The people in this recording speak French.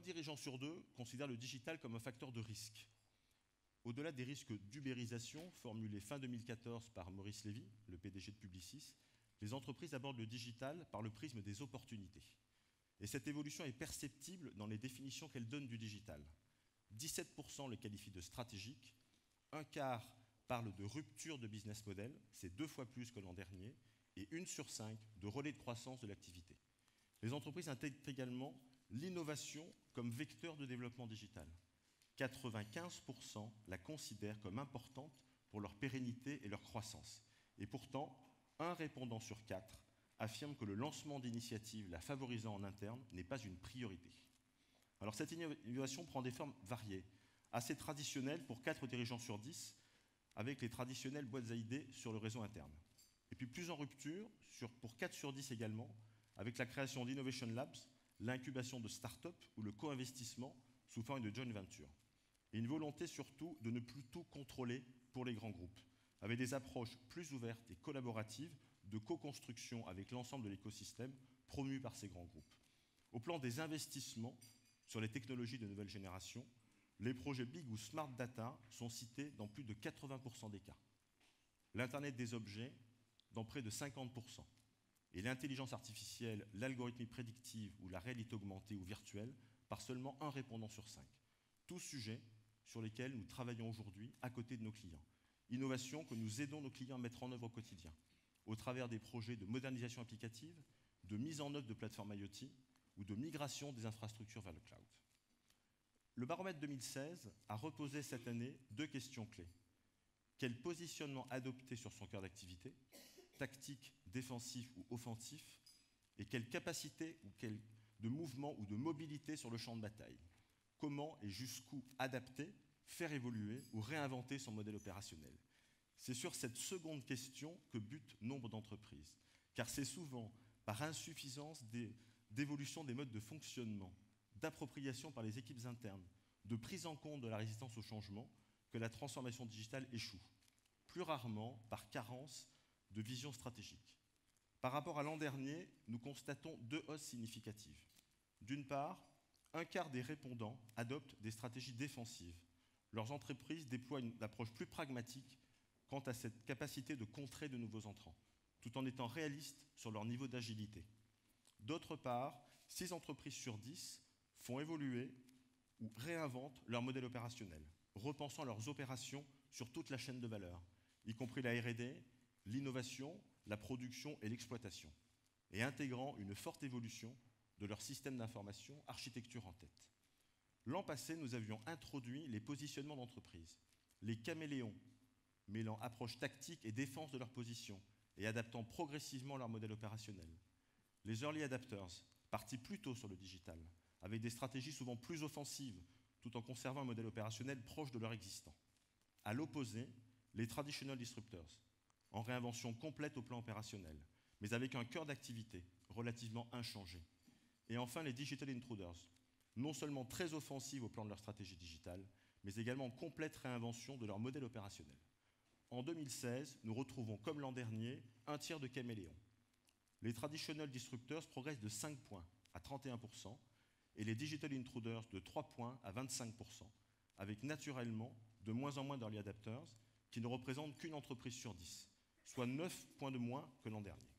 dirigeant sur 2 considère le digital comme un facteur de risque. Au-delà des risques d'ubérisation formulés fin 2014 par Maurice Lévy, le PDG de Publicis, les entreprises abordent le digital par le prisme des opportunités. Et cette évolution est perceptible dans les définitions qu'elles donnent du digital. 17% le qualifient de stratégique, un quart parle de rupture de business model, c'est 2 fois plus que l'an dernier, et 1 sur 5 de relais de croissance de l'activité. Les entreprises intègrent également l'innovation comme vecteur de développement digital. 95% la considèrent comme importante pour leur pérennité et leur croissance. Et pourtant, un répondant sur 4 affirme que le lancement d'initiatives la favorisant en interne n'est pas une priorité. Alors cette innovation prend des formes variées, assez traditionnelles pour 4 dirigeants sur 10, avec les traditionnelles boîtes à idées sur le réseau interne. Et puis plus en rupture, pour 4 sur 10 également, avec la création d'Innovation Labs, l'incubation de start-up ou le co-investissement sous forme de joint venture. Et une volonté surtout de ne plus tout contrôler pour les grands groupes, avec des approches plus ouvertes et collaboratives de co-construction avec l'ensemble de l'écosystème promu par ces grands groupes. Au plan des investissements sur les technologies de nouvelle génération, les projets Big ou Smart Data sont cités dans plus de 80% des cas. L'Internet des objets dans près de 50%. Et l'intelligence artificielle, l'algorithmie prédictive ou la réalité augmentée ou virtuelle par seulement un répondant sur 5. Tous sujets sur lesquels nous travaillons aujourd'hui à côté de nos clients. Innovation que nous aidons nos clients à mettre en œuvre au quotidien, au travers des projets de modernisation applicative, de mise en œuvre de plateformes IoT ou de migration des infrastructures vers le cloud. Le baromètre 2016 a reposé cette année 2 questions clés. Quel positionnement adopter sur son cœur d'activité, tactique, défensif ou offensif, et quelle capacité de mouvement ou de mobilité sur le champ de bataille. Comment et jusqu'où adapter, faire évoluer ou réinventer son modèle opérationnel. C'est sur cette seconde question que butent nombre d'entreprises, car c'est souvent par insuffisance d'évolution des modes de fonctionnement, d'appropriation par les équipes internes, de prise en compte de la résistance au changement que la transformation digitale échoue, plus rarement par carence de vision stratégique. Par rapport à l'an dernier, nous constatons 2 hausses significatives. D'une part, un quart des répondants adoptent des stratégies défensives. Leurs entreprises déploient une approche plus pragmatique quant à cette capacité de contrer de nouveaux entrants, tout en étant réalistes sur leur niveau d'agilité. D'autre part, 6 entreprises sur 10 font évoluer ou réinventent leur modèle opérationnel, repensant leurs opérations sur toute la chaîne de valeur, y compris la R&D, l'innovation, la production et l'exploitation, et intégrant une forte évolution de leur système d'information, architecture en tête. L'an passé, nous avions introduit les positionnements d'entreprise, les caméléons, mêlant approche tactique et défense de leur position et adaptant progressivement leur modèle opérationnel. Les early adapters, partis plus tôt sur le digital, avec des stratégies souvent plus offensives, tout en conservant un modèle opérationnel proche de leur existant. À l'opposé, les traditional disruptors, en réinvention complète au plan opérationnel, mais avec un cœur d'activité relativement inchangé. Et enfin, les digital intruders, non seulement très offensives au plan de leur stratégie digitale, mais également en complète réinvention de leur modèle opérationnel. En 2016, nous retrouvons, comme l'an dernier, un tiers de caméléons. Les traditional disruptors progressent de 5 points à 31%, et les digital intruders de 3 points à 25%, avec naturellement de moins en moins d'early adapters qui ne représentent qu'une entreprise sur 10, soit 9 points de moins que l'an dernier.